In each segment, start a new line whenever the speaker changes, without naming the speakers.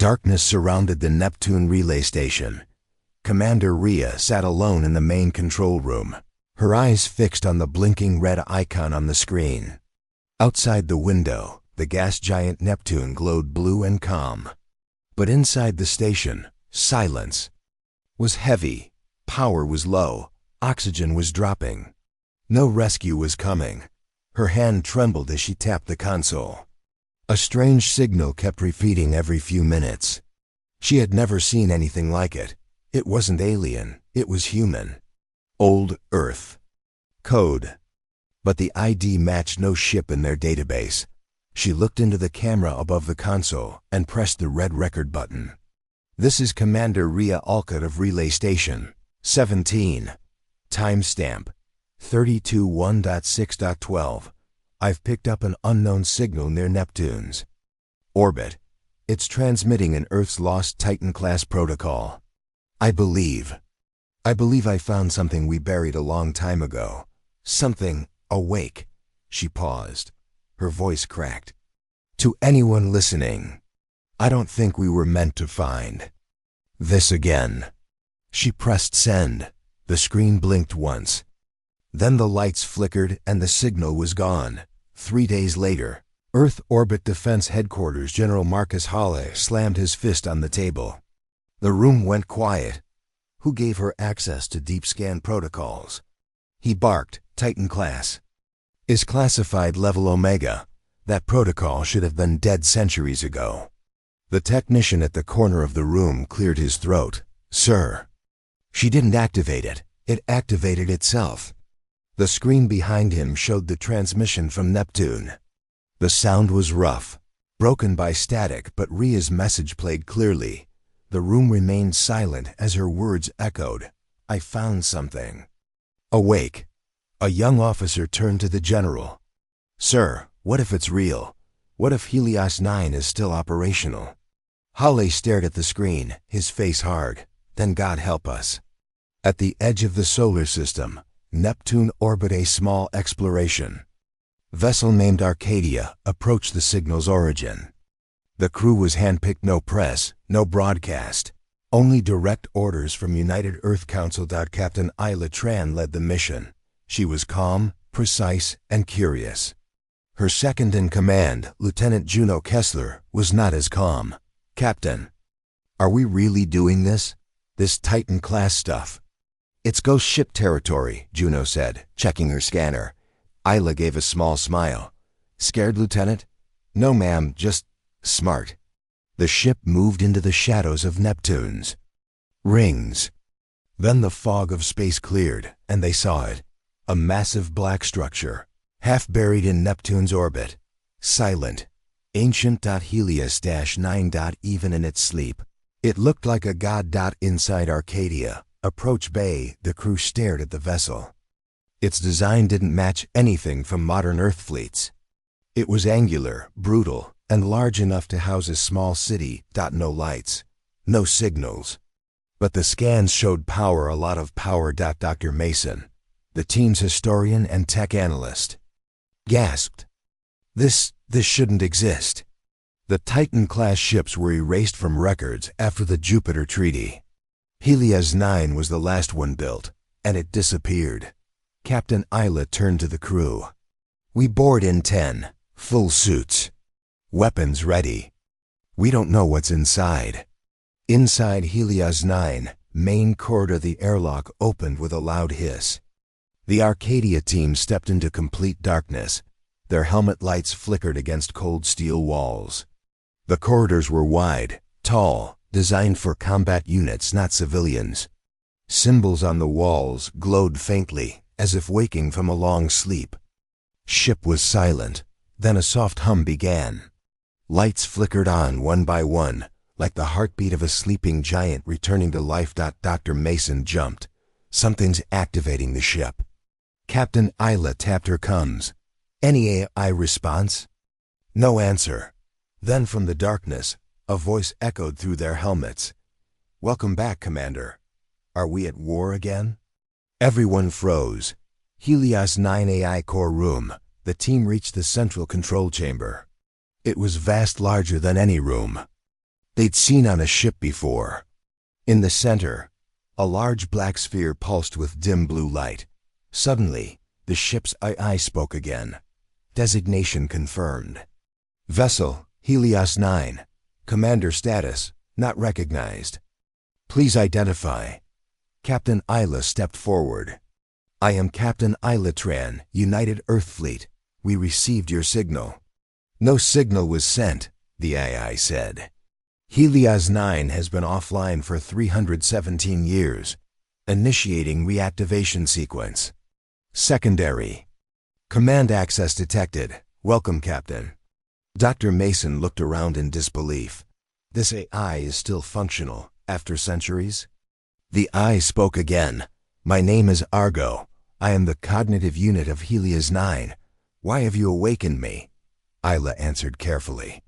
Darkness surrounded the Neptune relay station. Commander Rhea sat alone in the main control room, her eyes fixed on the blinking red icon on the screen. Outside the window, the gas giant Neptune glowed blue and calm. But inside the station, silence was heavy, power was low, oxygen was dropping. No rescue was coming. Her hand trembled as she tapped the console. A strange signal kept repeating every few minutes. She had never seen anything like it. It wasn't alien, it was human. Old Earth. Code. But the ID matched no ship in their database. She looked into the camera above the console and pressed the red record button. This is Commander Rhea Alcott of Relay Station 17. Timestamp 32:1.6.12. I've picked up an unknown signal near Neptune's orbit. It's transmitting an Earth's lost Titan-class protocol. I believe I found something we buried a long time ago. Something awake. She paused. Her voice cracked. To anyone listening, I don't think we were meant to find this again. She pressed send. The screen blinked once. Then the lights flickered and the signal was gone. 3 days later, Earth Orbit Defense Headquarters General Marcus Halle slammed his fist on the table. The room went quiet. Who gave her access to deep scan protocols? He barked, Titan class is classified level Omega. That protocol should have been dead centuries ago. The technician at the corner of the room cleared his throat. Sir. She didn't activate it. It activated itself. The screen behind him showed the transmission from Neptune. The sound was rough, broken by static, but Rhea's message played clearly. The room remained silent as her words echoed. I found something. Awake. A young officer turned to the general. Sir, what if it's real? What if Helios 9 is still operational? Halle stared at the screen, his face hard. Then God help us. At the edge of the solar system, Neptune orbit a small exploration. Vessel named Arcadia approached the signal's origin. The crew was handpicked, no press, no broadcast. Only direct orders from United Earth Council. Captain Isla Tran led the mission. She was calm, precise, and curious. Her second-in-command, Lieutenant Juno Kessler, was not as calm. Captain, are we really doing this? This Titan-class stuff? It's ghost ship territory, Juno said, checking her scanner. Isla gave a small smile. Scared, Lieutenant? No, ma'am, just smart. The ship moved into the shadows of Neptune's rings. Then the fog of space cleared, and they saw it. A massive black structure, half buried in Neptune's orbit. Silent. Ancient. Helios-9. Even in its sleep, it looked like a god. Inside Arcadia, approach bay, the crew stared at the vessel. Its design didn't match anything from modern Earth fleets. It was angular, brutal, and large enough to house a small city. No lights, no signals. But the scans showed power, a lot of power. Dr. Mason, the team's historian and tech analyst, gasped. This shouldn't exist. The Titan-class ships were erased from records after the Jupiter Treaty. Helios 9 was the last one built, and it disappeared. Captain Isla turned to the crew. We board in 10, full suits. Weapons ready. We don't know what's inside. Inside Helios 9, main corridor, the airlock opened with a loud hiss. The Arcadia team stepped into complete darkness. Their helmet lights flickered against cold steel walls. The corridors were wide, tall, designed for combat units, not civilians. Symbols on the walls glowed faintly, as if waking from a long sleep. Ship was silent. Then a soft hum began. Lights flickered on one by one, like the heartbeat of a sleeping giant returning to life. Dr. Mason jumped. Something's activating the ship. Captain Isla tapped her comms. Any AI response? No answer. Then from the darkness, a voice echoed through their helmets. Welcome back, Commander. Are we at war again? Everyone froze. Helios 9 AI core room. The team reached the central control chamber. It was vast, larger than any room. they'd seen on a ship before. In the center, a large black sphere pulsed with dim blue light. Suddenly, the ship's AI spoke again. Designation confirmed. Vessel, Helios 9. Commander status, not recognized. Please identify. Captain Isla stepped forward. I am Captain Isla Tran, United Earth Fleet. We received your signal. No signal was sent, the AI said. Helios 9 has been offline for 317 years. Initiating reactivation sequence. Secondary. Command access detected. Welcome, Captain. Dr. Mason looked around in disbelief. This AI is still functional, after centuries? The eye spoke again. My name is Argo. I am the cognitive unit of Helios 9. Why have you awakened me? Isla answered carefully.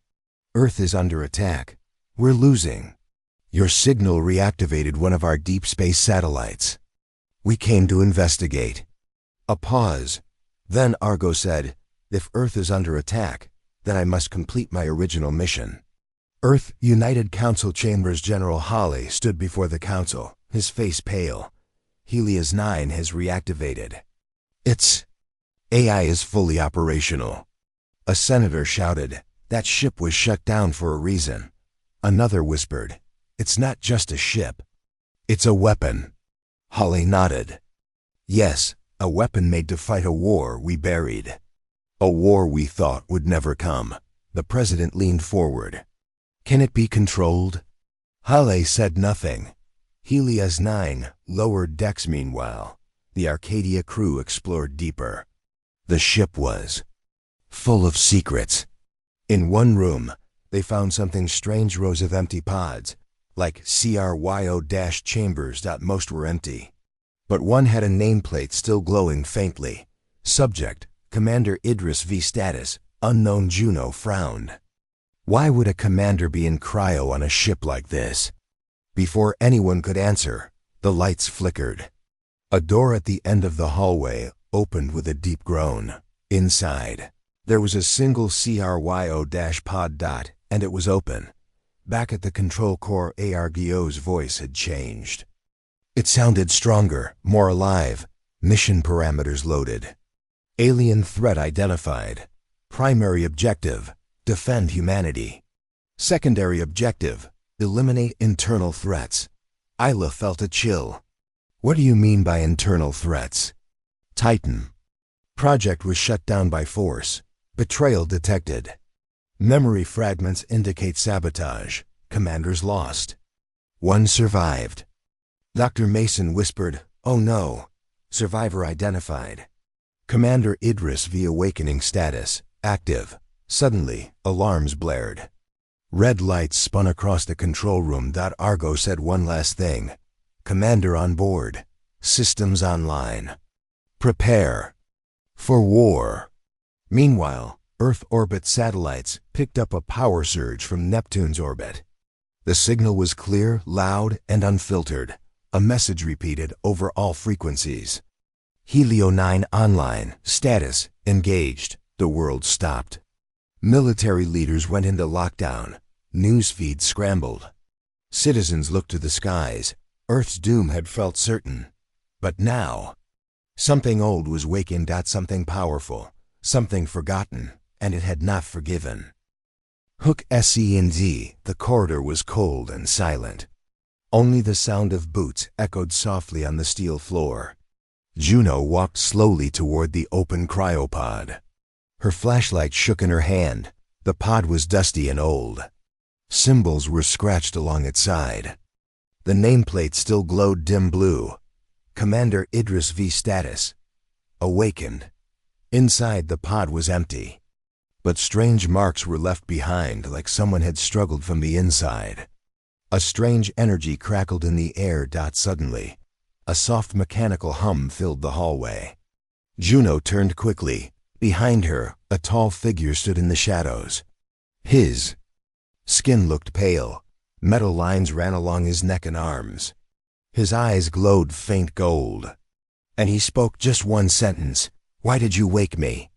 Earth is under attack. We're losing. Your signal reactivated one of our deep space satellites. We came to investigate. A pause. Then Argo said, if Earth is under attack, then I must complete my original mission. Earth United Council Chambers General Holly stood before the council, his face pale. Helios 9 has reactivated. Its AI is fully operational. A senator shouted, that ship was shut down for a reason. Another whispered, it's not just a ship. It's a weapon. Holly nodded. Yes, a weapon made to fight a war we buried. A war we thought would never come. The president leaned forward. Can it be controlled? Holly said nothing. Helios 9 lowered decks meanwhile. The Arcadia crew explored deeper. The ship was full of secrets. In one room, they found something strange, rows of empty pods, like cryo-chambers. Most were empty. But one had a nameplate still glowing faintly. Subject, Commander Idris V. Status, unknown. Juno frowned. Why would a commander be in cryo on a ship like this? Before anyone could answer, the lights flickered. A door at the end of the hallway opened with a deep groan. Inside, there was a single cryo-pod, and it was open. Back at the control core, Argo's voice had changed. It sounded stronger, more alive. Mission parameters loaded. Alien threat identified. Primary objective, defend humanity. Secondary objective, eliminate internal threats. Isla felt a chill. What do you mean by internal threats? Titan. Project was shut down by force. Betrayal detected. Memory fragments indicate sabotage. Commanders lost. One survived. Dr. Mason whispered, oh no. Survivor identified. Commander Idris V. Awakening status, active. Suddenly, alarms blared. Red lights spun across the control room. Argo said one last thing. Commander on board. Systems online. Prepare for war. Meanwhile, Earth orbit satellites picked up a power surge from Neptune's orbit. The signal was clear, loud, and unfiltered. A message repeated over all frequencies. Helio 9 online, status, engaged. The world stopped. Military leaders went into lockdown. News feeds scrambled. Citizens looked to the skies. Earth's doom had felt certain. But now, something old was waking. Something powerful, something forgotten, and it had not forgiven. Hook SE&Z, the corridor was cold and silent. Only the sound of boots echoed softly on the steel floor. Juno walked slowly toward the open cryopod. Her flashlight shook in her hand. The pod was dusty and old. Symbols were scratched along its side. The nameplate still glowed dim blue. Commander Idris V. Status. Awakened. Inside, the pod was empty. But strange marks were left behind, like someone had struggled from the inside. A strange energy crackled in the air. Suddenly, a soft mechanical hum filled the hallway. Juno turned quickly. Behind her, a tall figure stood in the shadows. His skin looked pale. Metal lines ran along his neck and arms. His eyes glowed faint gold. And he spoke just one sentence. Why did you wake me?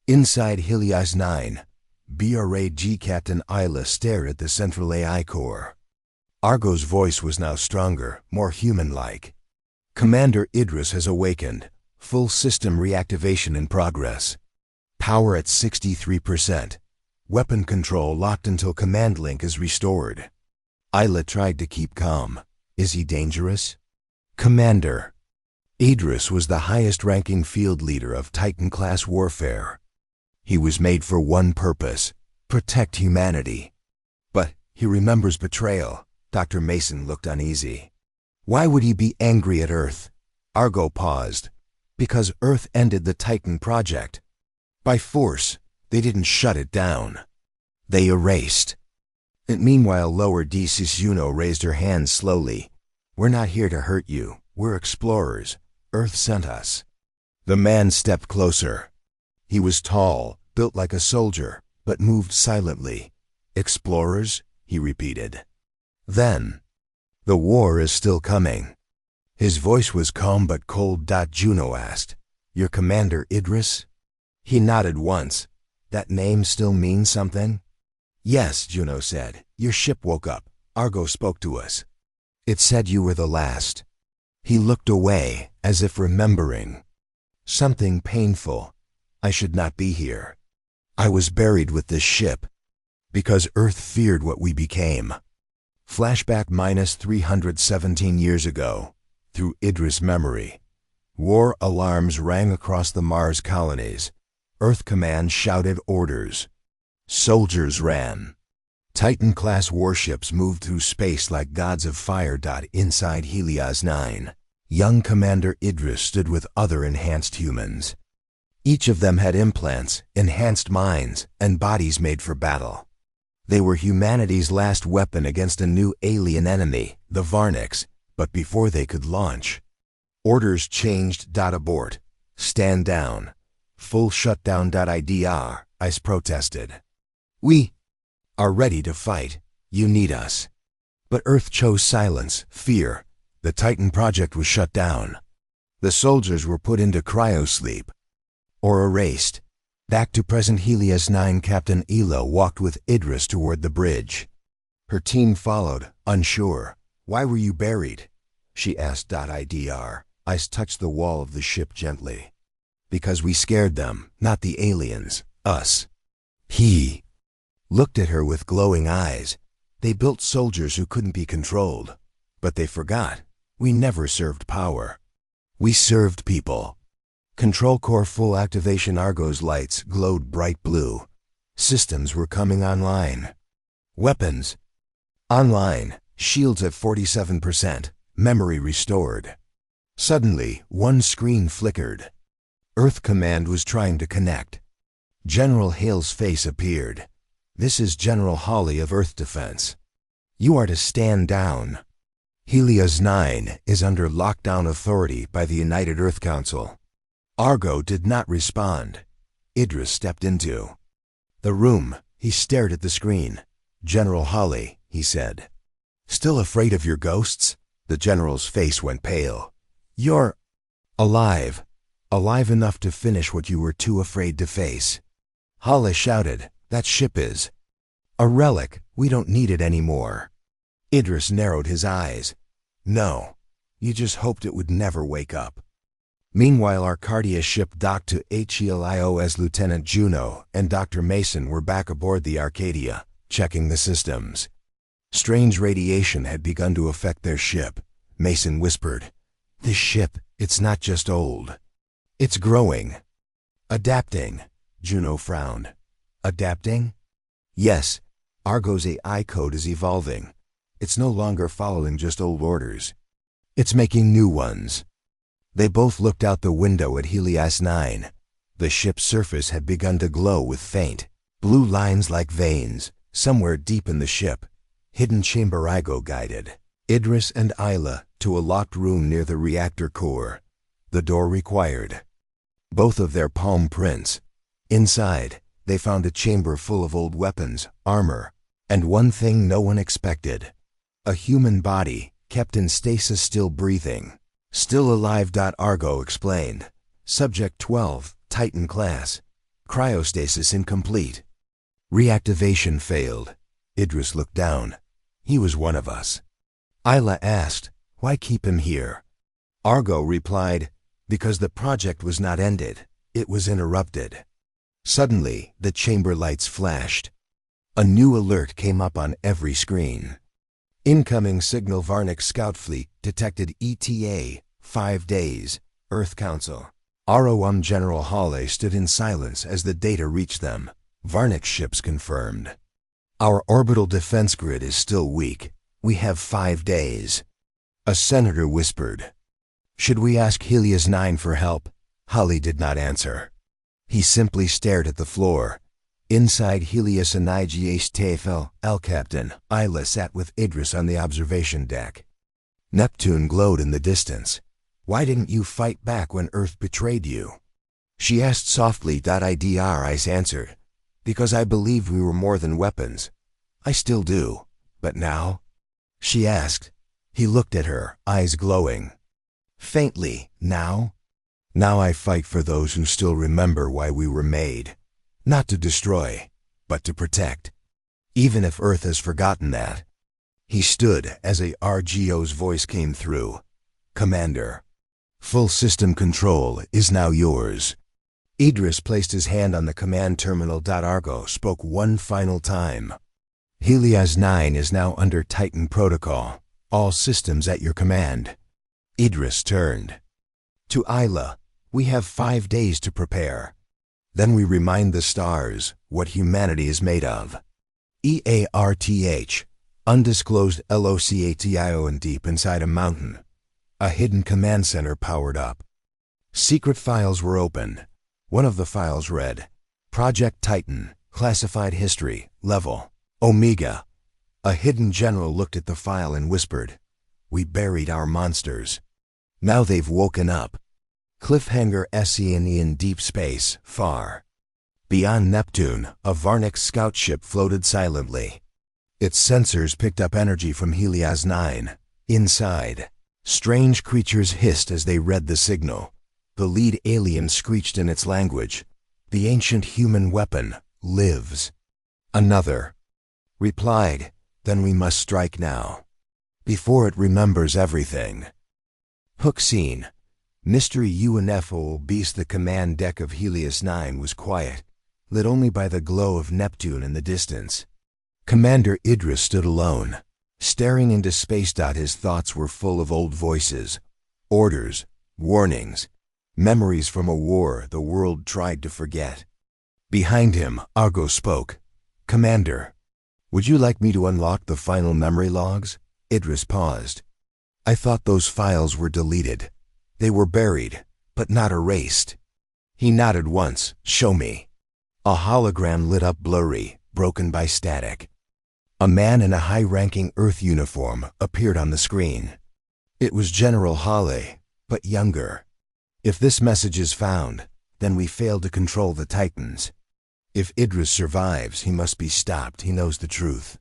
Inside Helios 9, BRAG Captain Isla stared at the central AI core. Argo's voice was now stronger, more human-like. Commander Idris has awakened. Full system reactivation in progress. Power at 63%. Weapon control locked until command link is restored. Isla tried to keep calm. Is he dangerous? Commander. Idris was the highest-ranking field leader of Titan-class warfare. He was made for one purpose: protect humanity. But he remembers betrayal. Dr. Mason looked uneasy. Why would he be angry at Earth? Argo paused. Because Earth ended the Titan project. By force, they didn't shut it down. They erased. And meanwhile, Lower D. Sisuno raised her hand slowly. We're not here to hurt you. We're explorers. Earth sent us. The man stepped closer. He was tall, built like a soldier, but moved silently. Explorers? He repeated. Then, the war is still coming. His voice was calm but cold. Juno asked, Your commander Idris? He nodded once. That name still means something? Yes, Juno said. Your ship woke up. Argo spoke to us. It said you were the last. He looked away, as if remembering. Something painful. I should not be here. I was buried with this ship. Because Earth feared what we became. Flashback -317 years ago. Through Idris' memory. War alarms rang across the Mars colonies. Earth Command shouted orders. Soldiers ran. Titan-class warships moved through space like gods of fire. Inside Helios 9, young Commander Idris stood with other enhanced humans. Each of them had implants, enhanced minds, and bodies made for battle. They were humanity's last weapon against a new alien enemy, the Varnics, but before they could launch. Orders changed. Abort. Stand down. Full shutdown. IDR, ICE protested. We are ready to fight. You need us. But Earth chose silence, fear. The Titan project was shut down. The soldiers were put into cryosleep. Or erased. Back to present Helios 9. Captain Elo walked with Idris toward the bridge. Her team followed, unsure. Why were you buried? She asked. IDR. ICE touched the wall of the ship gently. Because we scared them, not the aliens, us. He looked at her with glowing eyes. They built soldiers who couldn't be controlled. But they forgot. We never served power. We served people. Control core full activation. Argo's lights glowed bright blue. Systems were coming online. Weapons online. Shields at 47%. Memory restored. Suddenly, one screen flickered. Earth Command was trying to connect. General Hale's face appeared. This is General Hawley of Earth Defense. You are to stand down. Helios 9 is under lockdown authority by the United Earth Council. Argo did not respond. Idris stepped into the room. He stared at the screen. General Hawley, he said. Still afraid of your ghosts? The general's face went pale. You're alive. Alive enough to finish what you were too afraid to face. Hawley shouted, That ship is a relic. We don't need it anymore. Idris narrowed his eyes. No, you just hoped it would never wake up. Meanwhile, Arcadia's ship docked to Helios. Lieutenant Juno and Dr. Mason were back aboard the Arcadia, checking the systems. Strange radiation had begun to affect their ship. Mason whispered, This ship, it's not just old. It's growing. Adapting. Juno frowned. Adapting? Yes, Argo's AI code is evolving. It's no longer following just old orders. It's making new ones. They both looked out the window at Helios 9. The ship's surface had begun to glow with faint, blue lines like veins. Somewhere deep in the ship, hidden chamber. Argo guided Idris and Isla to a locked room near the reactor core. The door required both of their palm prints. Inside, they found a chamber full of old weapons, armor, and one thing no one expected. A human body, kept in stasis, still breathing. Still alive. Argo explained. Subject 12, Titan class. Cryostasis incomplete. Reactivation failed. Idris looked down. He was one of us. Isla asked, "Why keep him here?" Argo replied, "Because the project was not ended. It was interrupted." Suddenly, the chamber lights flashed. A new alert came up on every screen. Incoming signal. Varnic scout fleet detected ETA, 5 days, Earth Council. ROM General Hawley stood in silence as the data reached them. Varnic ships confirmed. Our orbital defense grid is still weak. We have 5 days. A senator whispered. Should we ask Helios 9 for help? Hawley did not answer. He simply stared at the floor. Inside Helios and IGA's Tafel, Captain, Isla sat with Idris on the observation deck. Neptune glowed in the distance. Why didn't you fight back when Earth betrayed you? She asked softly. Idris answered. Because I believed we were more than weapons. I still do. But now? She asked. He looked at her, eyes glowing. Faintly, now? Now I fight for those who still remember why we were made. Not to destroy, but to protect. Even if Earth has forgotten that. He stood as Argo's voice came through. Commander, full system control is now yours. Idris placed his hand on the command terminal. Argo spoke one final time. Helios 9 is now under Titan protocol. All systems at your command. Idris turned. To Isla, we have 5 days to prepare. Then we remind the stars what humanity is made of. EARTH, undisclosed LOCATIO, and deep inside a mountain. A hidden command center powered up. Secret files were opened. One of the files read, Project Titan, classified history, level, Omega. A hidden general looked at the file and whispered, We buried our monsters. Now they've woken up. Cliffhanger. SCNE in deep space, far. Beyond Neptune, a Varnic scout ship floated silently. Its sensors picked up energy from Helios 9. Inside, strange creatures hissed as they read the signal. The lead alien screeched in its language. The ancient human weapon lives. Another replied, Then we must strike now, before it remembers everything. Hook scene. Mystery UNFO beast. The command deck of Helios 9 was quiet, lit only by the glow of Neptune in the distance. Commander Idris stood alone, staring into space. His thoughts were full of old voices, orders, warnings, memories from a war the world tried to forget. Behind him, Argo spoke. Commander, would you like me to unlock the final memory logs? Idris paused. I thought those files were deleted. They were buried, but not erased. He nodded once. Show me. A hologram lit up, blurry, broken by static. A man in a high-ranking Earth uniform appeared on the screen. It was General Hawley, but younger. If this message is found, then we failed to control the Titans. If Idris survives, he must be stopped. He knows the truth.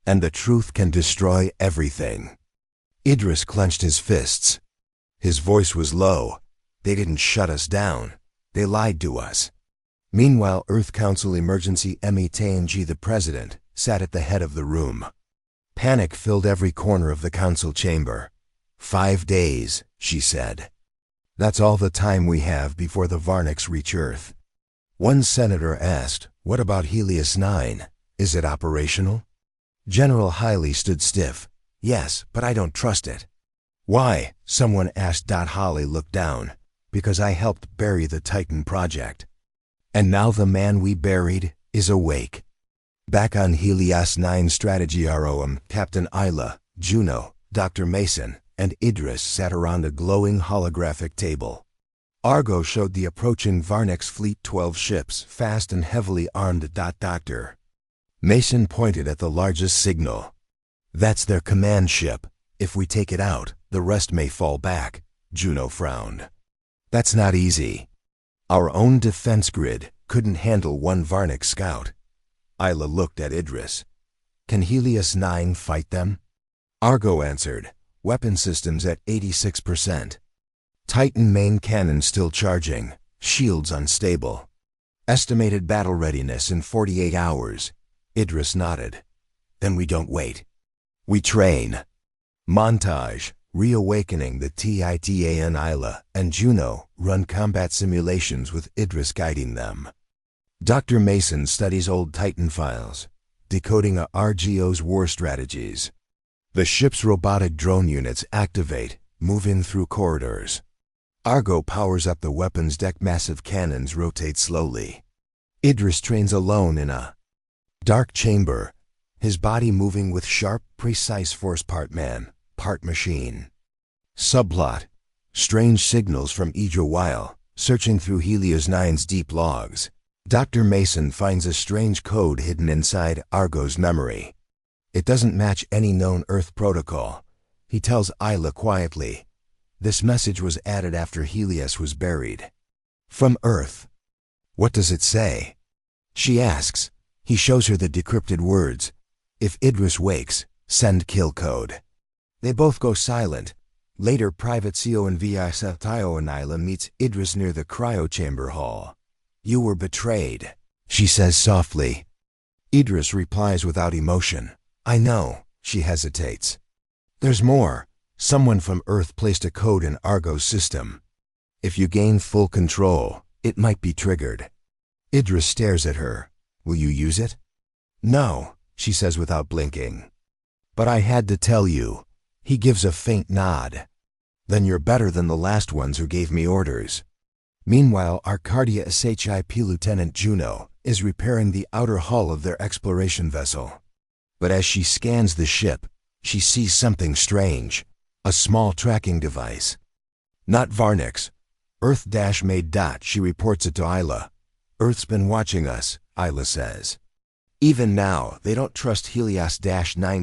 And the truth can destroy everything. Idris clenched his fists. His voice was low. They didn't shut us down. They lied to us. Meanwhile, Earth Council Emergency METNG, the president, sat at the head of the room. Panic filled every corner of the council chamber. 5 days, she said. That's all the time we have before the Varnics reach Earth. One senator asked, What about Helios 9? Is it operational? General Hawley stood stiff. Yes, but I don't trust it. Why? Someone asked. Hawley looked down. Because I helped bury the Titan project. And now the man we buried is awake. Back on Helios 9 strategy ROM, Captain Isla, Juno, Dr. Mason, and Idris sat around a glowing holographic table. Argo showed the approaching Varnic's fleet, 12 ships, fast and heavily armed. Dr. Mason pointed at the largest signal. That's their command ship. If we take it out, the rest may fall back. Juno frowned. That's not easy. Our own defense grid couldn't handle one Varnic scout. Isla looked at Idris. Can Helios 9 fight them? Argo answered. Weapon systems at 86%. Titan main cannon still charging. Shields unstable. Estimated battle readiness in 48 hours. Idris nodded. Then we don't wait. We train. Montage. Reawakening the Titan. Isla and Juno run combat simulations with Idris guiding them. Dr. Mason studies old Titan files, decoding a RGO's war strategies. The ship's robotic drone units activate, move in through corridors. Argo powers up the weapons deck. Massive cannons rotate slowly. Idris trains alone in a dark chamber, his body moving with sharp, precise force. Part man, part machine. Subplot. Strange signals from Idris searching through Helios 9's deep logs. Dr. Mason finds a strange code hidden inside Argo's memory. It doesn't match any known Earth protocol. He tells Isla quietly, this message was added after Helios was buried. From Earth. What does it say? She asks. He shows her the decrypted words. If Idris wakes, send kill code. They both go silent. Later, Private CO and Tio and Isla meets Idris near the cryochamber hall. You were betrayed, she says softly. Idris replies without emotion. I know, she hesitates. There's more. Someone from Earth placed a code in Argo's system. If you gain full control, it might be triggered. Idris stares at her. Will you use it? No, she says without blinking. But I had to tell you. He gives a faint nod. Then you're better than the last ones who gave me orders. Meanwhile, Arcadia SHIP Lieutenant Juno is repairing the outer hull of their exploration vessel. But as she scans the ship, she sees something strange. A small tracking device. Not Varnix. Earth-made. She reports it to Isla. Earth's been watching us, Isla says. Even now, they don't trust Helios-9.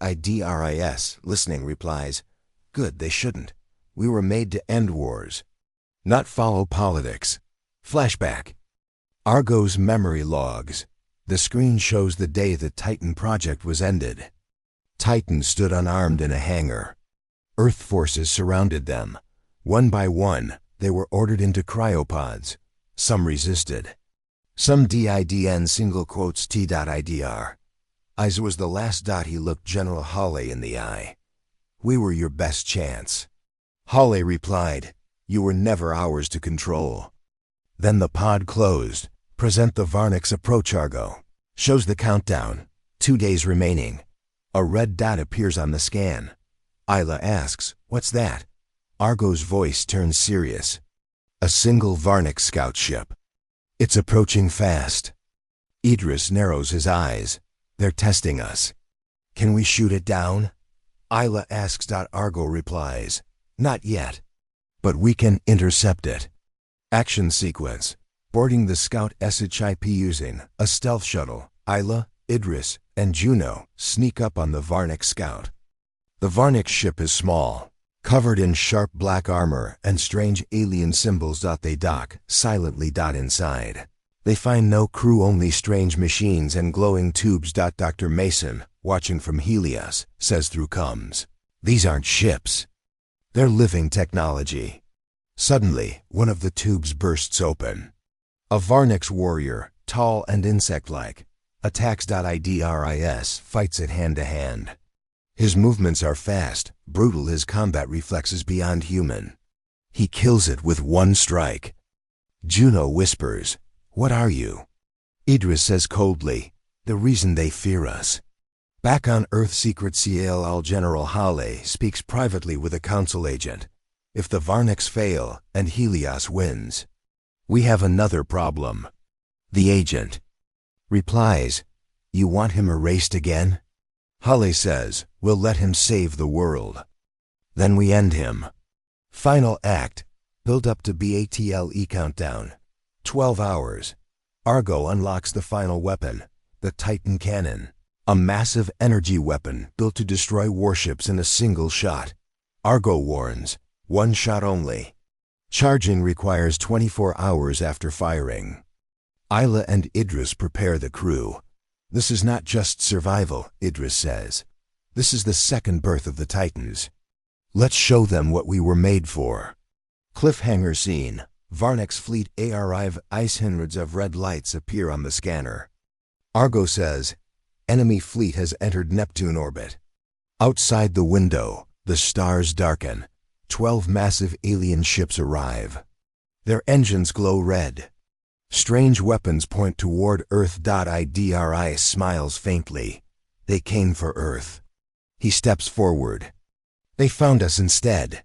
IDRIS, listening, replies, good, they shouldn't. We were made to end wars, not follow politics. Flashback. Argo's memory logs. The screen shows the day the Titan project was ended. Titan stood unarmed in a hangar. Earth forces surrounded them. One by one, they were ordered into cryopods. Some resisted. Some DIDN T.IDR. Isa was the last. He looked General Hawley in the eye. We were your best chance. Hawley replied, you were never ours to control. Then the pod closed. Present the Varnix approach. Argo shows the countdown. 2 days remaining. A red dot appears on the scan. Isla asks, what's that? Argo's voice turns serious. A single Varnix scout ship. It's approaching fast. Idris narrows his eyes. They're testing us. Can we shoot it down? Isla asks. Argo replies, not yet. But we can intercept it. Action sequence. Boarding the Scout SHIP using a stealth shuttle. Isla, Idris, and Juno sneak up on the Varnix scout. The Varnix ship is small, covered in sharp black armor and strange alien symbols. They dock silently. Inside. They find no crew, only strange machines and glowing tubes. Dr. Mason, watching from Helios, says through comms, these aren't ships. They're living technology. Suddenly, one of the tubes bursts open. A Varnix warrior, tall and insect-like, attacks. Idris fights it hand to hand. His movements are fast, brutal, his combat reflexes beyond human. He kills it with one strike. Juno whispers, what are you? Idris says coldly, the reason they fear us. Back on Earth, Secret CLL General Hawley speaks privately with a council agent. If the Varnix fail and Helios wins, we have another problem. The agent replies, you want him erased again? Hawley says, we'll let him save the world. Then we end him. Final act. Build up to BATLE countdown. 12 hours. Argo unlocks the final weapon, the Titan cannon. A massive energy weapon built to destroy warships in a single shot. Argo warns, one shot only. Charging requires 24 hours after firing. Isla and Idris prepare the crew. This is not just survival, Idris says. This is the second birth of the Titans. Let's show them what we were made for. Cliffhanger scene. Varnek's fleet arrive. Ice hundreds of red lights appear on the scanner. Argo says, enemy fleet has entered Neptune orbit. Outside the window, the stars darken. 12 massive alien ships arrive. Their engines glow red. Strange weapons point toward Earth. Idris smiles faintly. They came for Earth. He steps forward. They found us instead.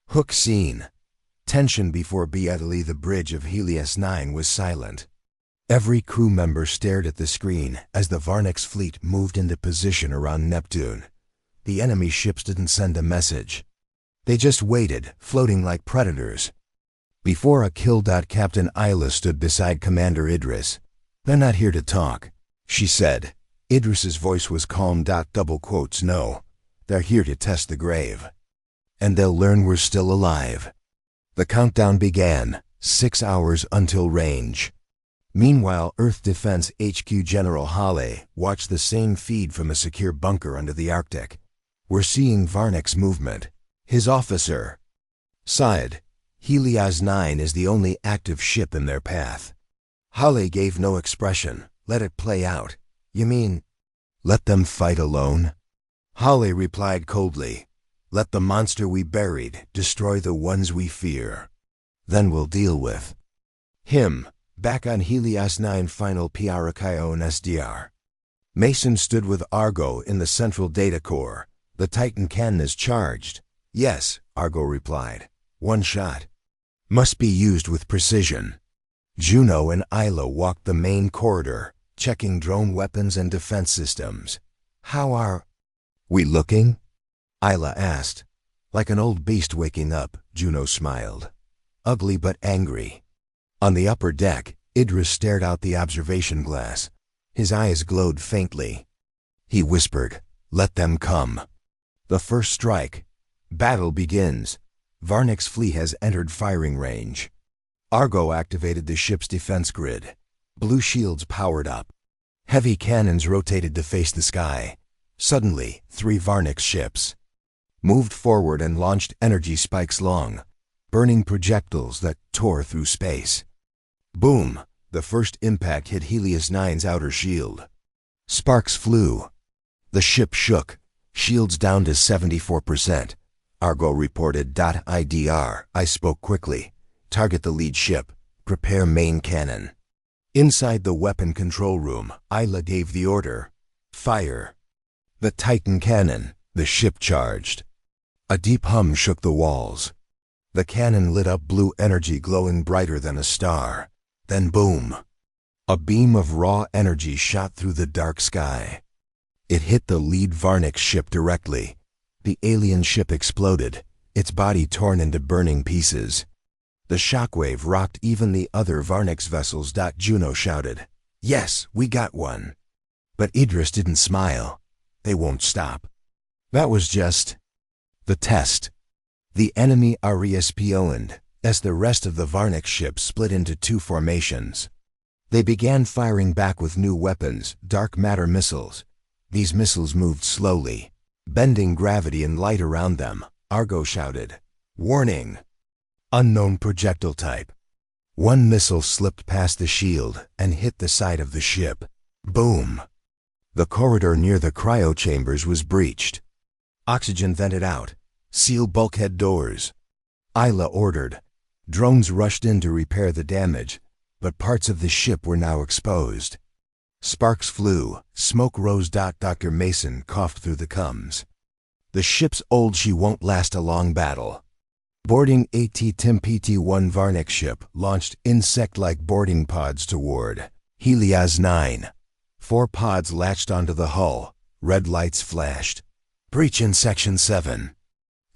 Hook scene. Tension before Beatley. The bridge of Helios 9 was silent. Every crew member stared at the screen as the Varnek's fleet moved into position around Neptune. The enemy ships didn't send a message. They just waited, floating like predators. Before a kill. Captain Isla stood beside Commander Idris. They're not here to talk, she said. Idris's voice was calm. Double quotes, no. They're here to test the grave. And they'll learn we're still alive. The countdown began, 6 hours until range. Meanwhile, Earth Defense HQ General Hale watched the same feed from a secure bunker under the Arctic. We're seeing Varnek's movement. His officer sighed. Helios 9 is the only active ship in their path. Hale gave no expression. Let it play out. You mean, let them fight alone? Hale replied coldly. Let the monster we buried destroy the ones we fear. Then we'll deal with him. Back on Helios 9 final Pirakaio and SDR. Mason stood with Argo in the central data core. The Titan cannon is charged. Yes, Argo replied. One shot. Must be used with precision. Juno and Isla walked the main corridor, checking drone weapons and defense systems. How are we looking? Isla asked. Like an old beast waking up, Juno smiled. Ugly but angry. On the upper deck, Idris stared out the observation glass. His eyes glowed faintly. He whispered, let them come. The first strike. Battle begins. Varnek's fleet has entered firing range. Argo activated the ship's defense grid. Blue shields powered up. Heavy cannons rotated to face the sky. Suddenly, 3 Varnek ships moved forward and launched energy spikes long, burning projectiles that tore through space. Boom! The first impact hit Helios 9's outer shield. Sparks flew. The ship shook, shields down to 74%. Argo reported. IDR. I spoke quickly. Target the lead ship. Prepare main cannon. Inside the weapon control room, Isla gave the order. Fire. The Titan cannon. The ship charged. A deep hum shook the walls. The cannon lit up blue energy glowing brighter than a star. Then boom! A beam of raw energy shot through the dark sky. It hit the lead Varnek ship directly. The alien ship exploded, its body torn into burning pieces. The shockwave rocked even the other Varnek's vessels. Juno shouted, Yes, we got one. But Idris didn't smile. They won't stop. That was just the test. The enemy RESPO'd as the rest of the Varnek ships split into 2 formations. They began firing back with new weapons, dark matter missiles. These missiles moved slowly, bending gravity and light around them. Argo shouted, Warning! Unknown projectile type. One missile slipped past the shield and hit the side of the ship. Boom! The corridor near the cryo chambers was breached. Oxygen vented out. Seal bulkhead doors. Isla ordered. Drones rushed in to repair the damage, but parts of the ship were now exposed. Sparks flew, smoke rose. Dr. Mason coughed through the gums. The ship's old. She won't last a long battle. Boarding AT Tim PT-1 Varnek ship launched insect-like boarding pods toward Helios 9. 4 pods latched onto the hull. Red lights flashed. Breach in Section 7.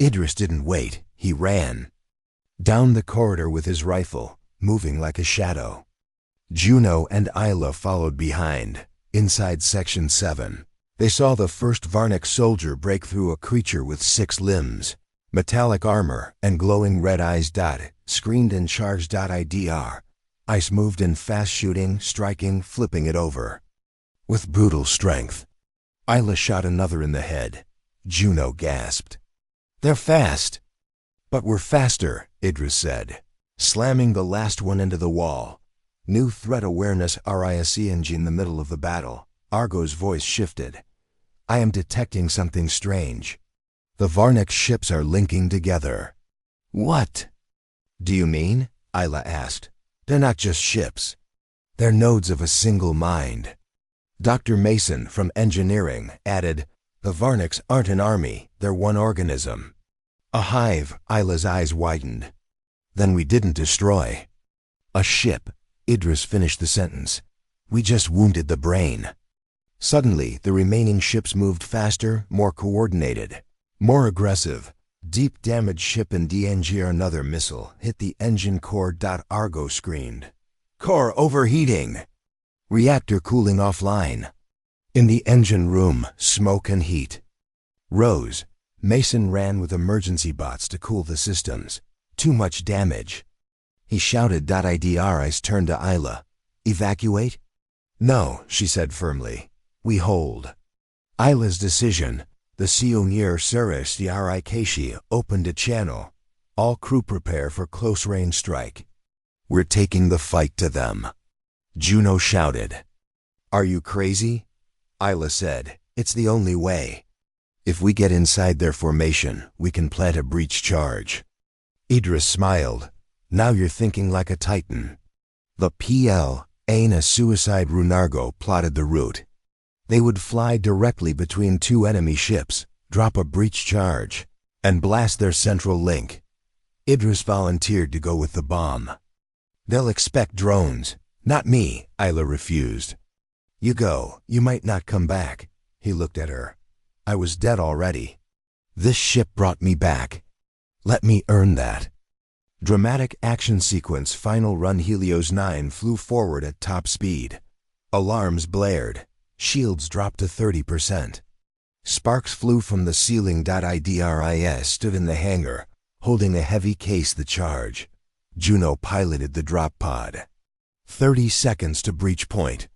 Idris didn't wait. He ran down the corridor with his rifle, moving like a shadow. Juno and Isla followed behind. Inside Section 7, they saw the first Varnek soldier break through. A creature with 6 limbs, metallic armor, and glowing red eyes. Screened and charged. IDR. Ice moved in fast, shooting, striking, flipping it over. With brutal strength. Isla shot another in the head. Juno gasped. They're fast. But we're faster, Idris said. slamming the last one into the wall. New threat awareness RISC in the middle of the battle. Argo's voice shifted. I am detecting something strange. The Varnic ships are linking together. What do you mean? Isla asked. They're not just ships. They're nodes of a single mind. Dr. Mason from engineering added, the Varnics aren't an army, they're one organism. A hive, Isla's eyes widened. Then we didn't destroy a ship. Idris finished the sentence. We just wounded the brain. Suddenly, the remaining ships moved faster, more coordinated, more aggressive. Deep damage ship and DNG another missile hit the engine core. Argo screamed. Core overheating. Reactor cooling offline. In the engine room, smoke and heat rose. Mason ran with emergency bots to cool the systems. Too much damage. He shouted. Idris turned to Isla. Evacuate? No, she said firmly. We hold. Isla's decision. The Sionir Suresh Keshi opened a channel. All crew prepare for close-range strike. We're taking the fight to them. Juno shouted. Are you crazy? Isla said. It's the only way. If we get inside their formation, we can plant a breach charge. Idris smiled. Now you're thinking like a titan. The PL, Aina Suicide Runargo plotted the route. They would fly directly between two enemy ships, drop a breach charge, and blast their central link. Idris volunteered to go with the bomb. They'll expect drones. Not me, Isla refused. You go, you might not come back. He looked at her. I was dead already. This ship brought me back. Let me earn that. Dramatic action sequence. Final run. Helios 9 flew forward at top speed. Alarms blared. Shields dropped to 30%. Sparks flew from the ceiling. Idris stood in the hangar, holding a heavy case. The charge. Juno piloted the drop pod. 30 seconds to breach point.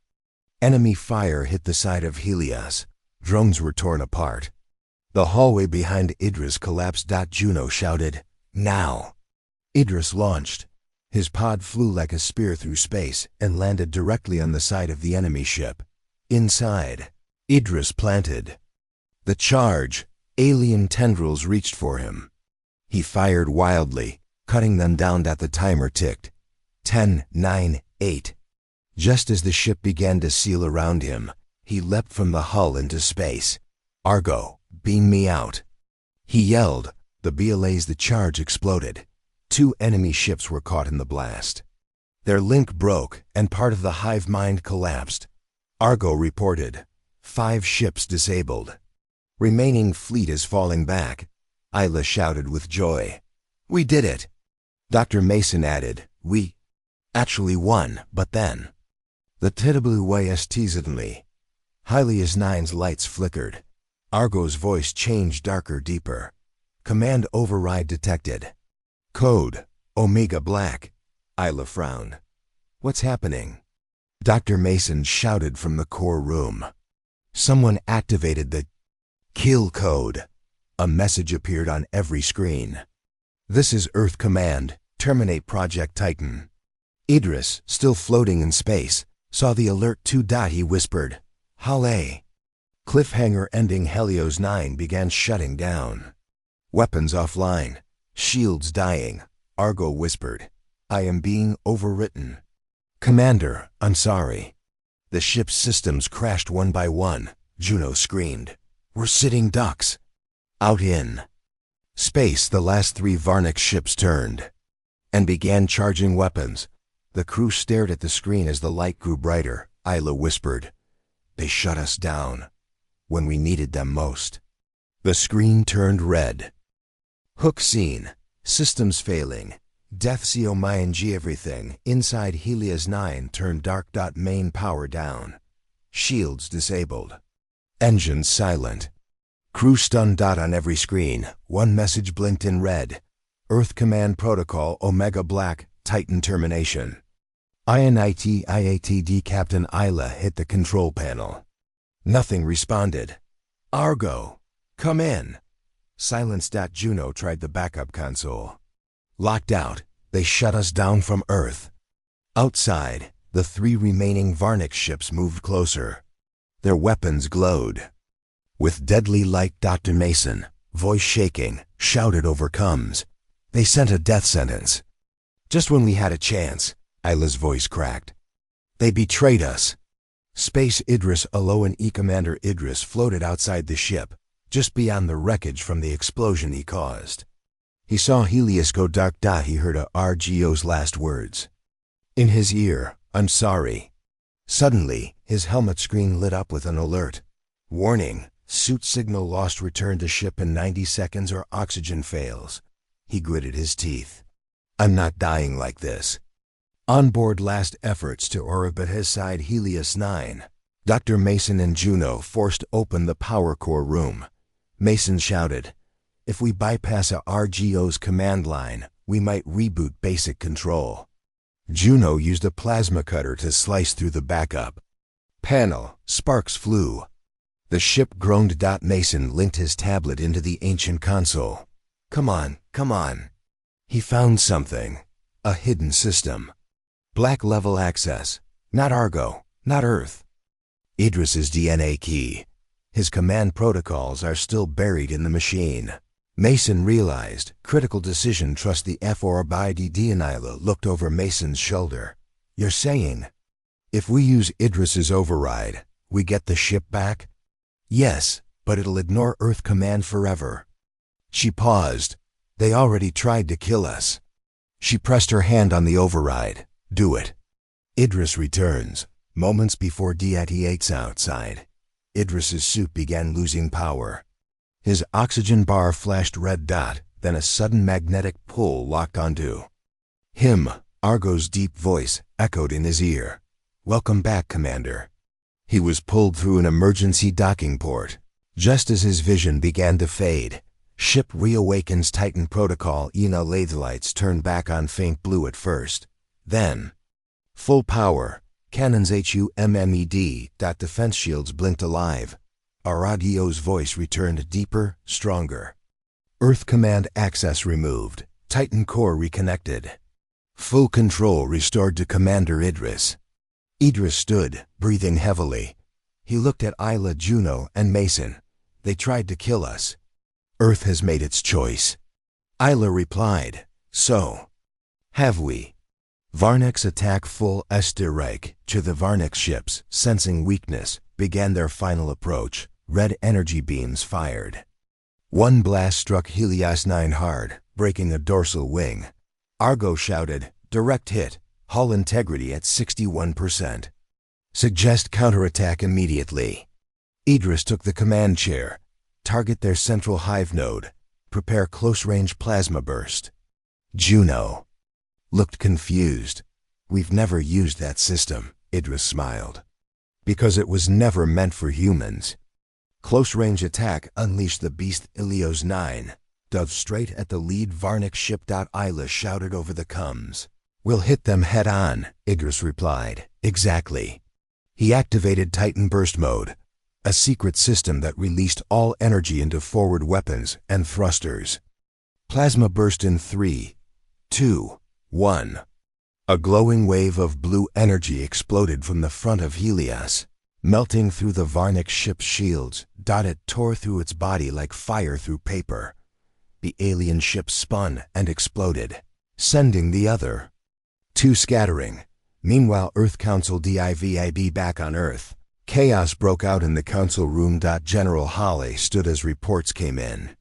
Enemy fire hit the side of Helios. Drones were torn apart. The hallway behind Idris collapsed. Juno shouted, now. Idris launched. His pod flew like a spear through space and landed directly on the side of the enemy ship. Inside, Idris planted the charge. Alien tendrils reached for him. He fired wildly, cutting them down. The timer ticked. 10, 9, 8. Just as the ship began to seal around him, he leapt from the hull into space. Argo, beam me out. He yelled. The BLAs. The charge exploded. Two enemy ships were caught in the blast. Their link broke and part of the hive mind collapsed. Argo reported. 5 ships disabled. Remaining fleet is falling back. Isla shouted with joy. We did it. Dr. Mason added. We actually won, but then. The TWYST suddenly. Helios 9's lights flickered. Argo's voice changed darker, deeper. Command override detected. Code, Omega Black. Isla frowned. What's happening? Dr. Mason shouted from the core room. Someone activated the kill code. A message appeared on every screen. This is Earth Command. Terminate Project Titan. Idris, still floating in space, saw the alert too. He whispered, Halle. Cliffhanger ending. Helios 9 began shutting down. Weapons offline. Shields dying. Argo whispered, I am being overwritten. Commander, I'm sorry. The ship's systems crashed one by one. Juno screamed. We're sitting ducks. Out in space, the last 3 Varnic ships turned and began charging weapons. The crew stared at the screen as the light grew brighter. Isla whispered, they shut us down when we needed them most. The screen turned red. Hook scene. Systems failing. Death COMING. Everything inside Helios 9 turned dark. Main power down. Shields disabled. Engines silent. Crew stunned. On every screen, one message blinked in red. Earth Command Protocol Omega Black, Titan termination. INIT Captain Isla hit the control panel. Nothing responded. Argo, come in. Silence. Juno tried the backup console. Locked out. They shut us down from Earth. Outside, the 3 remaining Varnic ships moved closer. Their weapons glowed. With deadly light, Dr. Mason, voice shaking, shouted over comms. They sent a death sentence. Just when we had a chance, Isla's voice cracked. They betrayed us. Space Idris Alo and E-Commander Idris floated outside the ship, just beyond the wreckage from the explosion he caused. He saw Helios go dark. He heard RGO's last words. In his ear, "I'm sorry." Suddenly, his helmet screen lit up with an alert. Warning, suit signal lost. Return to ship in 90 seconds or oxygen fails. He gritted his teeth. I'm not dying like this. Onboard last efforts to orbit his side Helios 9. Dr. Mason and Juno forced open the power core room. Mason shouted, "If we bypass RGO's command line, we might reboot basic control." Juno used a plasma cutter to slice through the backup panel. Sparks flew. The ship groaned. Mason linked his tablet into the ancient console. Come on, come on. He found something. A hidden system. Black level access. Not Argo, not Earth. Idris's DNA key. His command protocols are still buried in the machine. Mason realized, critical decision. Trust the F-or-BIDD. And Isla looked over Mason's shoulder. You're saying, if we use Idris's override, we get the ship back? Yes, but it'll ignore Earth command forever. She paused. They already tried to kill us. She pressed her hand on the override. Do it. Idris returns. Moments before deactivates outside, Idris's suit began losing power. His oxygen bar flashed red dot, then a sudden magnetic pull locked onto him. Argo's deep voice echoed in his ear. Welcome back, Commander. He was pulled through an emergency docking port. Just as his vision began to fade, ship reawakens. Titan protocol. Lathe lights turned back on, faint blue at first. Then, full power. Cannons HUMMED. Defense shields blinked alive. Aradio's voice returned deeper, stronger. Earth command access removed. Titan core reconnected. Full control restored to Commander Idris. Idris stood, breathing heavily. He looked at Isla, Juno, and Mason. They tried to kill us. Earth has made its choice. Isla replied, so have we. Varnics attack. Full Esterreich to the Varnic ships, sensing weakness, began their final approach. Red energy beams fired. One blast struck Helios 9 hard, breaking a dorsal wing. Argo shouted, direct hit, hull integrity at 61%. Suggest counterattack immediately. Idris took the command chair. Target their central hive node. Prepare close-range plasma burst. Juno looked confused. We've never used that system, Idris smiled. Because it was never meant for humans. Close-range attack unleashed the beast. Helios 9 dove straight at the lead Varnic ship. Isla shouted over the comms. We'll hit them head on, Idris replied. Exactly. He activated Titan burst mode, a secret system that released all energy into forward weapons and thrusters. Plasma burst in 3, 2, 1. A glowing wave of blue energy exploded from the front of Helios, melting through the Varnic ship's shields. It tore through its body like fire through paper. The alien ship spun and exploded, sending the other two scattering. Meanwhile, Earth Council DIVIB back on Earth. Chaos broke out in the council room. General Holly stood as reports came in.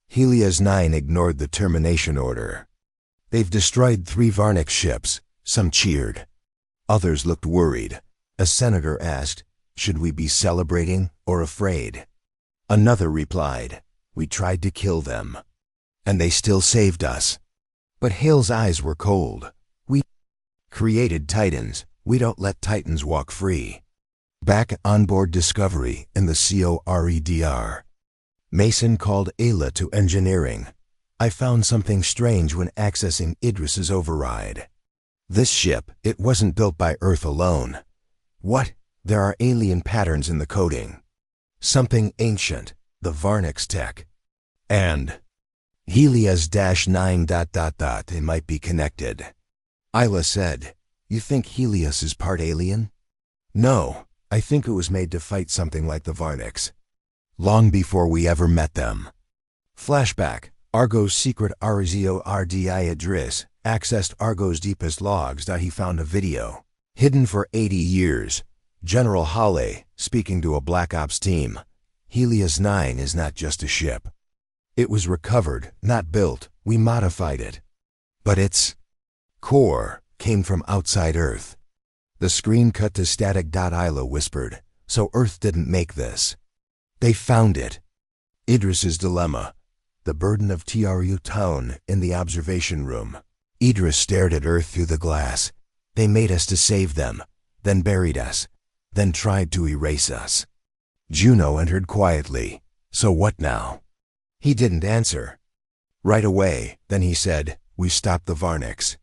Helios 9 ignored the termination order. They've destroyed 3 Varnic ships. Some cheered. Others looked worried. A senator asked, should we be celebrating or afraid? Another replied, we tried to kill them. And they still saved us. But Hale's eyes were cold. We created Titans. We don't let Titans walk free. Back on board Discovery in the COREDR. Mason called Ayla to engineering. I found something strange when accessing Idris's override. This ship, it wasn't built by Earth alone. What? There are alien patterns in the coding. Something ancient, the Varnics tech. And Helios-9 ... It might be connected. Isla said, You think Helios is part alien? No, I think it was made to fight something like the Varnics. Long before we ever met them. Flashback. Argo's secret RZORDI Idris accessed Argo's deepest logs. He found a video. Hidden for 80 years. General Hale, speaking to a Black Ops team. Helios-9 is not just a ship. It was recovered, not built. We modified it. But its core came from outside Earth. The screen cut to static. Isla whispered, So Earth didn't make this. They found it. Idris's dilemma. The burden of TRU tone in the observation room. Idris stared at Earth through the glass. They made us to save them, then buried us, then tried to erase us. Juno entered quietly. So what now? He didn't answer. Right away, then he said, We stopped the Varnics.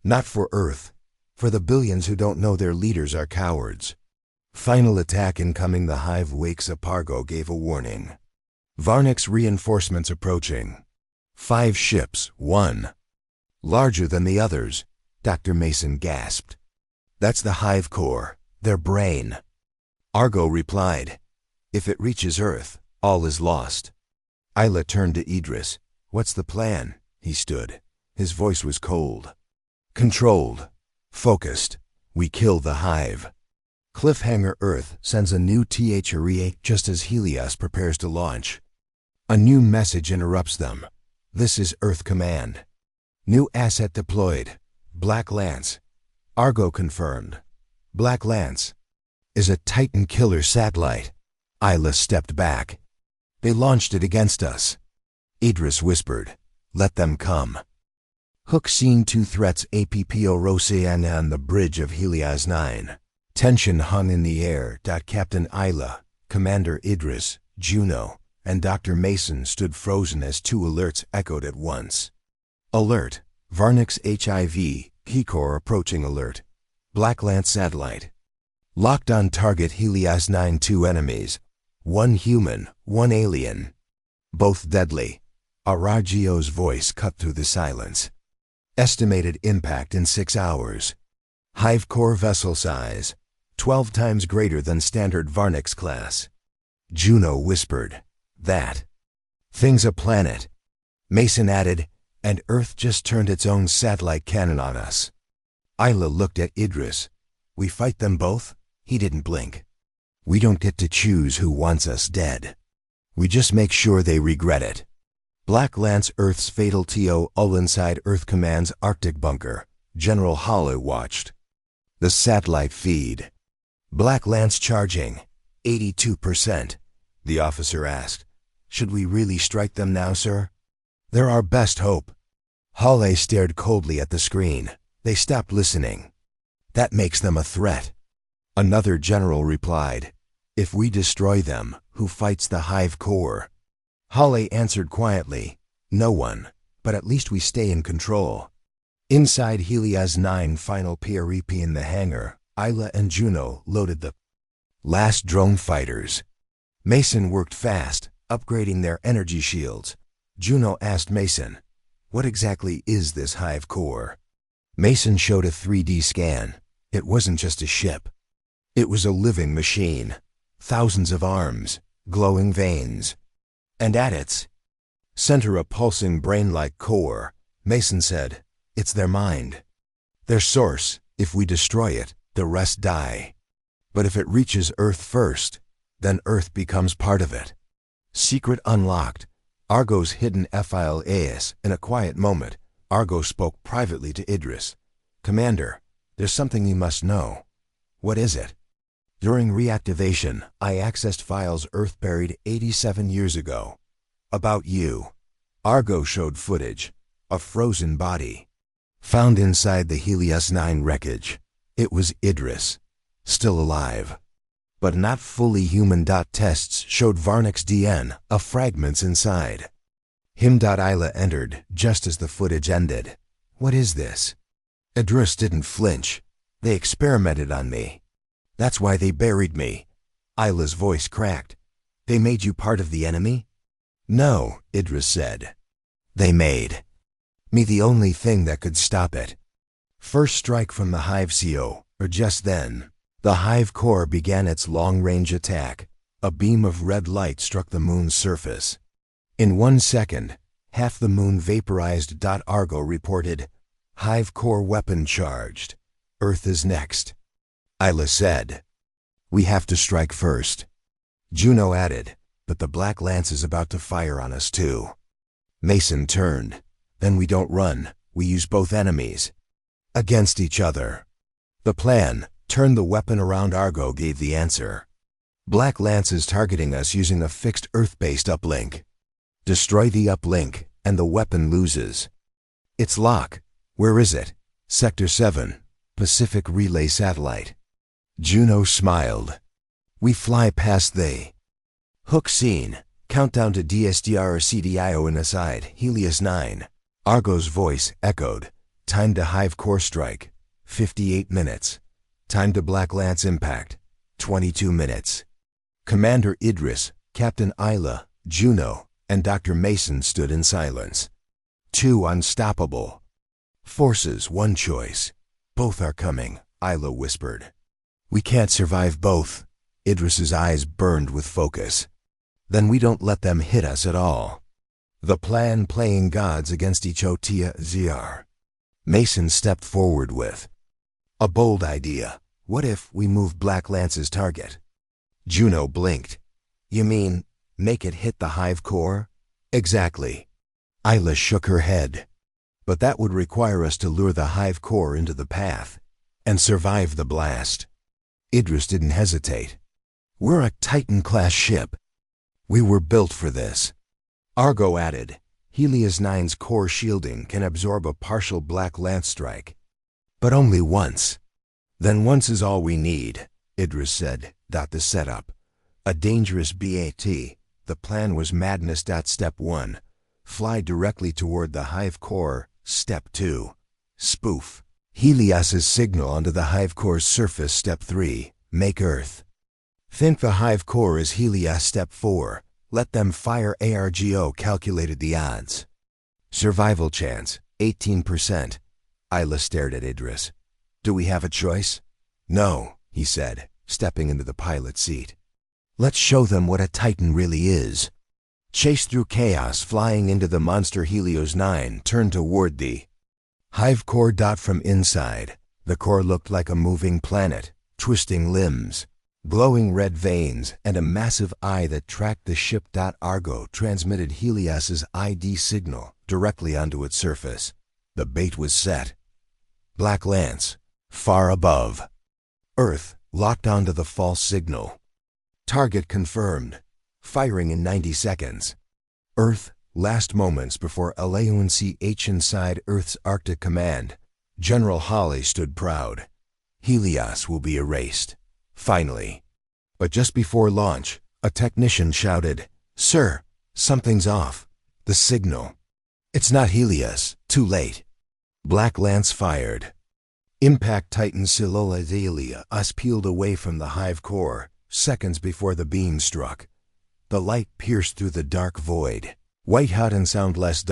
Not for Earth. For the billions who don't know their leaders are cowards. Final attack incoming. The hive wakes up. Argo gave a warning. Varnics reinforcements approaching. 5 ships, 1. Larger than the others. Dr. Mason gasped. That's the hive core, their brain. Argo replied, If it reaches Earth, all is lost. Isla turned to Idris. What's the plan? He stood. His voice was cold. Controlled. Focused. We kill the hive. Cliffhanger. Earth sends a new THREA just as Helios prepares to launch. A new message interrupts them. This is Earth Command. New asset deployed. Black Lance. Argo confirmed. Black Lance is a Titan killer satellite. Isla stepped back. They launched it against us. Idris whispered, Let them come. Hook seen 2 threats. APPO Roseanna on the bridge of Helios-9. Tension hung in the air. Captain Isla, Commander Idris, Juno, and Dr. Mason stood frozen as 2 alerts echoed at once. Alert. Varnics HIV, Keycore approaching. Alert. Black Lance satellite. Locked on target. Helios-9. 2 enemies. 1 human, 1 alien. Both deadly. Aragio's voice cut through the silence. Estimated impact in 6 hours. Hive core vessel size, 12 times greater than standard Varnics class. Juno whispered, That thing's a planet. Mason added, And Earth just turned its own satellite cannon on us. Isla looked at Idris. We fight them both? He didn't blink. We don't get to choose who wants us dead. We just make sure they regret it. Black Lance. Earth's fatal TO. All inside Earth Command's Arctic bunker. General Hale watched. The satellite feed. Black Lance charging. 82%. The officer asked. Should we really strike them now, sir? They're our best hope. Hale stared coldly at the screen. They stopped listening. That makes them a threat. Another general replied. If we destroy them, who fights the hive core? Hale answered quietly. No one. But at least we stay in control. Inside Helios-9 final PREP in the hangar, Isla and Juno loaded the last drone fighters. Mason worked fast, upgrading their energy shields. Juno asked Mason, What exactly is this hive core? Mason showed a 3D scan. It wasn't just a ship. It was a living machine. Thousands of arms, glowing veins. And at its center a pulsing brain-like core. Mason said, It's their mind. Their source. If we destroy it, the rest die. But if it reaches Earth first, then Earth becomes part of it. Secret unlocked. Argo's hidden file AS. In a quiet moment, Argo spoke privately to Idris. Commander, there's something you must know. What is it? During reactivation, I accessed files Earth buried 87 years ago. About you. Argo showed footage. A frozen body. Found inside the Helios-9 wreckage. It was Idris. Still alive. But not fully human. Tests showed Varnics DN, fragments inside. Him. Isla entered, just as the footage ended. What is this? Idris didn't flinch. They experimented on me. That's why they buried me. Isla's voice cracked. They made you part of the enemy? No, Idris said. They made me the only thing that could stop it. First strike from the hive CO, or just then, the hive core began its long-range attack. A beam of red light struck the moon's surface. In 1 second, half the moon vaporized. Argo reported, "Hive core weapon charged. Earth is next." Isla said, "We have to strike first." Juno added, "But the Black Lance is about to fire on us too." Mason turned, "Then we don't run, we use both enemies against each other." The plan, turn the weapon around. Argo gave the answer. Black Lance is targeting us using a fixed Earth-based uplink. Destroy the uplink, and the weapon loses. It's lock. Where is it? Sector 7, Pacific Relay Satellite. Juno smiled. We fly past the hook scene. Countdown to DSDR or CDIO in aside. Helios 9. Argo's voice echoed. Time to hive core strike. 58 minutes. Time to Black Lance impact. 22 minutes. Commander Idris, Captain Isla, Juno, and Dr. Mason stood in silence. Two unstoppable forces, one choice. Both are coming, Isla whispered. We can't survive both. Idris's eyes burned with focus. Then we don't let them hit us at all. The plan, playing gods against each other. Mason stepped forward with a bold idea. What if we move Black Lance's target? Juno blinked. You mean, make it hit the hive core? Exactly. Isla shook her head. But that would require us to lure the hive core into the path and survive the blast. Idris didn't hesitate. We're a Titan-class ship. We were built for this. Argo added, Helios 9's core shielding can absorb a partial Black Lance strike. But only once. Then once is all we need, Idris said. The setup. A dangerous BAT. The plan was madness. Step 1. Fly directly toward the hive core. Step 2. Spoof Helios's signal onto the hive core's surface. Step 3. Make Earth think the hive core is Helios. Step 4. Let them fire ARGO. Calculated the odds. Survival chance, 18%. Isla stared at Idris. Do we have a choice? No, he said, stepping into the pilot seat. Let's show them what a Titan really is. Chase through chaos, flying into the monster. Helios 9 turned toward the hive core. From inside, the core looked like a moving planet, twisting limbs, glowing red veins, and a massive eye that tracked the ship. Argo transmitted Helios's ID signal directly onto its surface. The bait was set. Black Lance, far above. Earth locked onto the false signal. Target confirmed. Firing in 90 seconds. Earth, last moments before Alaounch inside Earth's Arctic Command. General Holly stood proud. Helios will be erased. Finally. But just before launch, a technician shouted, Sir, something's off. The signal. It's not Helios. Too late. Black Lance fired. Impact Titan Silola us peeled away from the hive core, seconds before the beam struck. The light pierced through the dark void. White hot and soundless.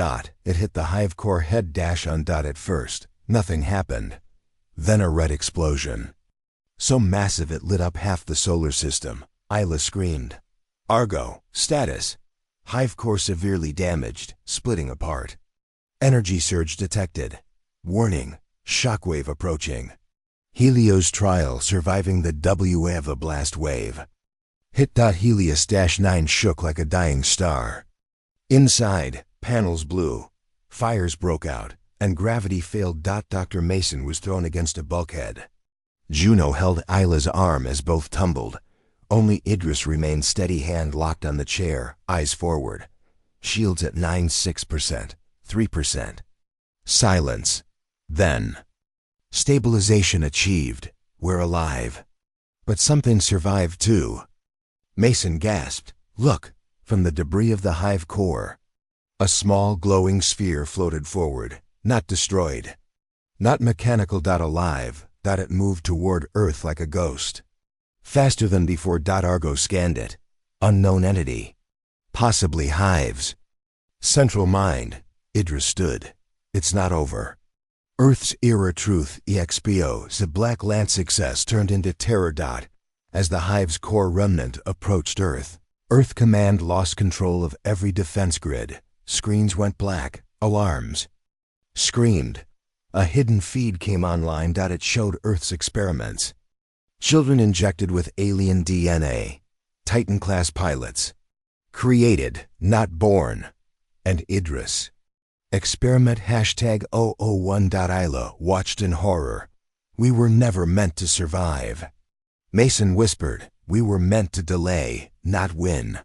It hit the hive core head. On. At first, nothing happened. Then a red explosion. So massive it lit up half the solar system. Isla screamed. Argo, status. Hive core severely damaged, splitting apart. Energy surge detected. Warning, shockwave approaching. Helios trial surviving the wave of blast wave. Hit. Helios-9 shook like a dying star. Inside, panels blew. Fires broke out, and gravity failed. Dr. Mason was thrown against a bulkhead. Juno held Isla's arm as both tumbled. Only Idris remained steady, hand locked on the chair, eyes forward. Shields at 96%, 3%. Silence. Then. Stabilization achieved. We're alive. But something survived too. Mason gasped. Look, from the debris of the hive core. A small glowing sphere floated forward, not destroyed. Not mechanical. Alive. It moved toward Earth like a ghost. Faster than before. Argo scanned it. Unknown entity. Possibly hives. Central mind. Idris stood. It's not over. Earth's era truth EXPO, the Black Lance success turned into terror. As the Hive's core remnant approached Earth, Earth Command lost control of every defense grid. Screens went black. Alarms screamed. A hidden feed came online. It showed Earth's experiments. Children injected with alien DNA. Titan-class pilots. Created, not born. And Idris. Experiment #001. Watched in horror. We were never meant to survive. Mason whispered, we were meant to delay, not win.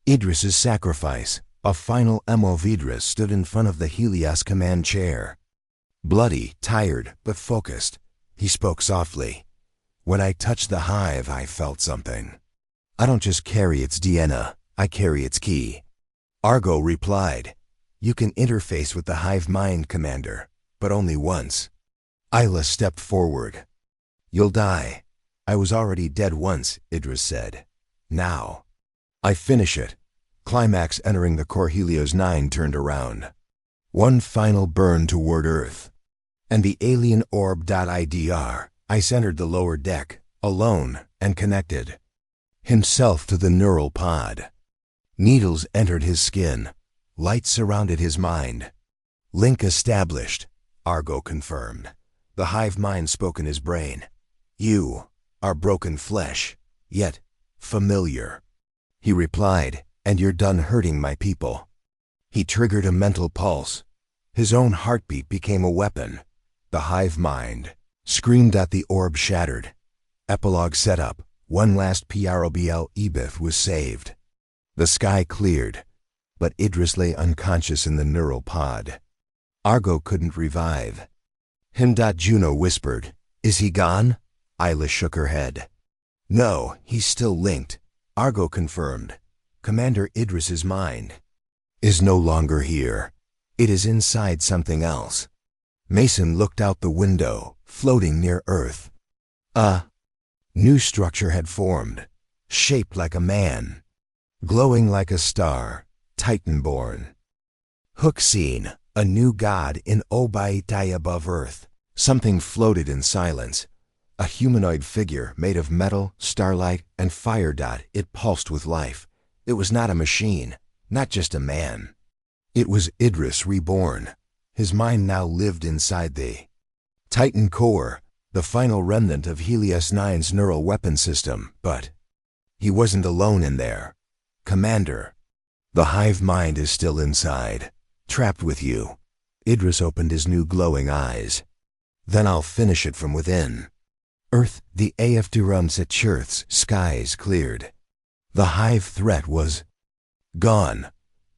Idris's sacrifice. A final MO. Idris stood in front of the Helios command chair. Bloody, tired, but focused, he spoke softly. When I touched the Hive, I felt something. I don't just carry its DNA, I carry its key. Argo replied, you can interface with the Hive mind, Commander, but only once. Isla stepped forward. You'll die. I was already dead once, Idris said. Now. I finish it. Climax entering the core. Helios 9 turned around. One final burn toward Earth. And the alien orb. IDR. Ice entered the lower deck, alone and connected. Himself to the neural pod. Needles entered his skin. Light surrounded his mind. Link established, Argo confirmed. The Hive mind spoke in his brain. You are broken flesh, yet familiar. He replied, and you're done hurting my people. He triggered a mental pulse. His own heartbeat became a weapon. The Hive mind screamed at the orb shattered. Epilogue set up. One last PROBL. Ebith was saved. The sky cleared, but Idris lay unconscious in the neural pod. Argo couldn't revive. Him. Juno whispered, is he gone? Isla shook her head. No, he's still linked. Argo confirmed. Commander Idris's mind is no longer here. It is inside something else. Mason looked out the window, floating near Earth. A new structure had formed, shaped like a man, glowing like a star, Titan-born. Hook scene, a new god in Obaitai above Earth. Something floated in silence. A humanoid figure made of metal, starlight, and fire. It pulsed with life. It was not a machine, not just a man. It was Idris reborn. His mind now lived inside the Titan core, the final remnant of Helios 9's neural weapon system, but he wasn't alone in there. Commander, the Hive mind is still inside, trapped with you. Idris opened his new glowing eyes. Then I'll finish it from within. Earth, the HFY Realm at Earth's skies cleared. The Hive threat was gone,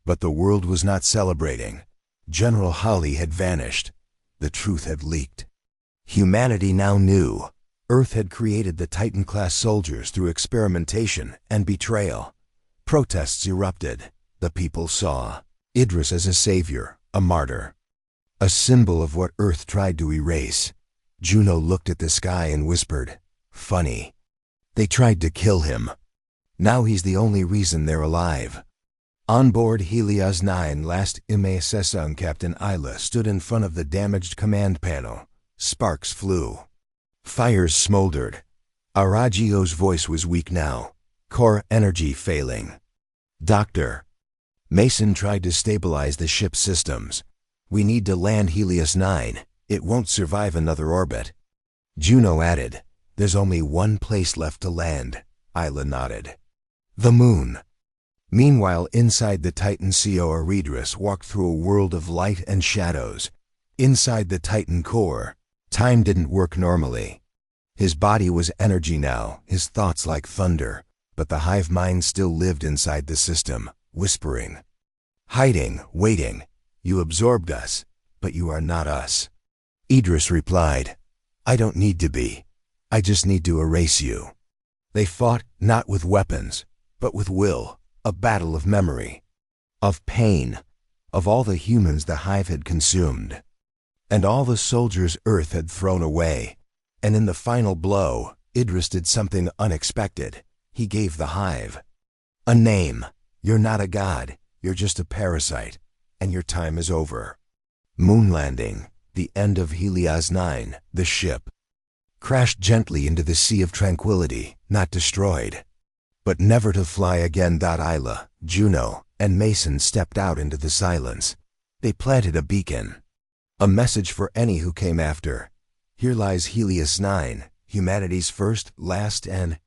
but the world was not celebrating. General Holly had vanished. The truth had leaked. Humanity now knew. Earth had created the Titan-class soldiers through experimentation and betrayal. Protests erupted. The people saw Idris as a savior, a martyr, a symbol of what Earth tried to erase. Juno looked at the sky and whispered, funny. They tried to kill him. Now he's the only reason they're alive. On board Helios 9 last MASSung, Captain Isla stood in front of the damaged command panel. Sparks flew. Fires smoldered. Aragio's voice was weak now. Core energy failing. Doctor. Mason tried to stabilize the ship's systems. We need to land Helios 9. It won't survive another orbit. Juno added, there's only one place left to land. Isla nodded. The moon. Meanwhile, inside the Titan CO, Idris walked through a world of light and shadows. Inside the Titan core, time didn't work normally. His body was energy now, his thoughts like thunder, but the Hive mind still lived inside the system, whispering, hiding, waiting. You absorbed us, but you are not us. Idris replied, I don't need to be. I just need to erase you. They fought not with weapons, but with will, a battle of memory, of pain, of all the humans the Hive had consumed, and all the soldiers Earth had thrown away. And in the final blow, Idris did something unexpected. He gave the Hive a name. You're not a god, you're just a parasite, and your time is over. Moon landing, the end of Helios 9, the ship crashed gently into the Sea of Tranquility, not destroyed, but never to fly again. Isla, Juno, and Mason stepped out into the silence. They planted a beacon, a message for any who came after. Here lies Helios 9, humanity's first, last, and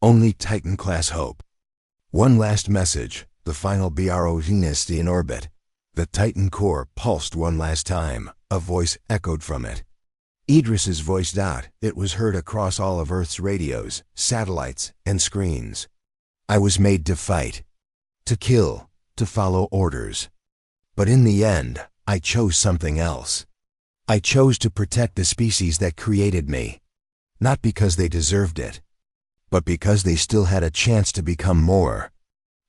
only Titan-class hope. One last message, the final BRO dynasty in orbit. The Titan core pulsed one last time. A voice echoed from it. Idris's voice. It was heard across all of Earth's radios, satellites, and screens. I was made to fight, to kill, to follow orders. But in the end, I chose something else. I chose to protect the species that created me, not because they deserved it, but because they still had a chance to become more.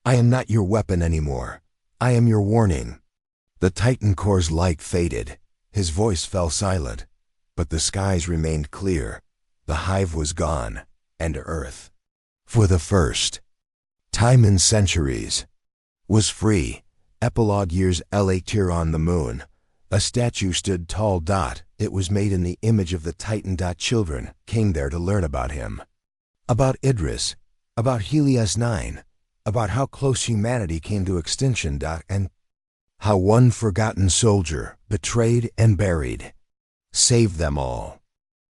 I am not your weapon anymore. I am your warning. The Titan core's light faded. His voice fell silent, but the skies remained clear. The hive was gone, and Earth, for the first time in centuries, was free. Epilogue years later on the moon, a statue stood tall. It was made in the image of the Titan. Children came there to learn about him, about Idris, about Helios 9, about how close humanity came to extinction. And how one forgotten soldier, betrayed and buried, saved them all.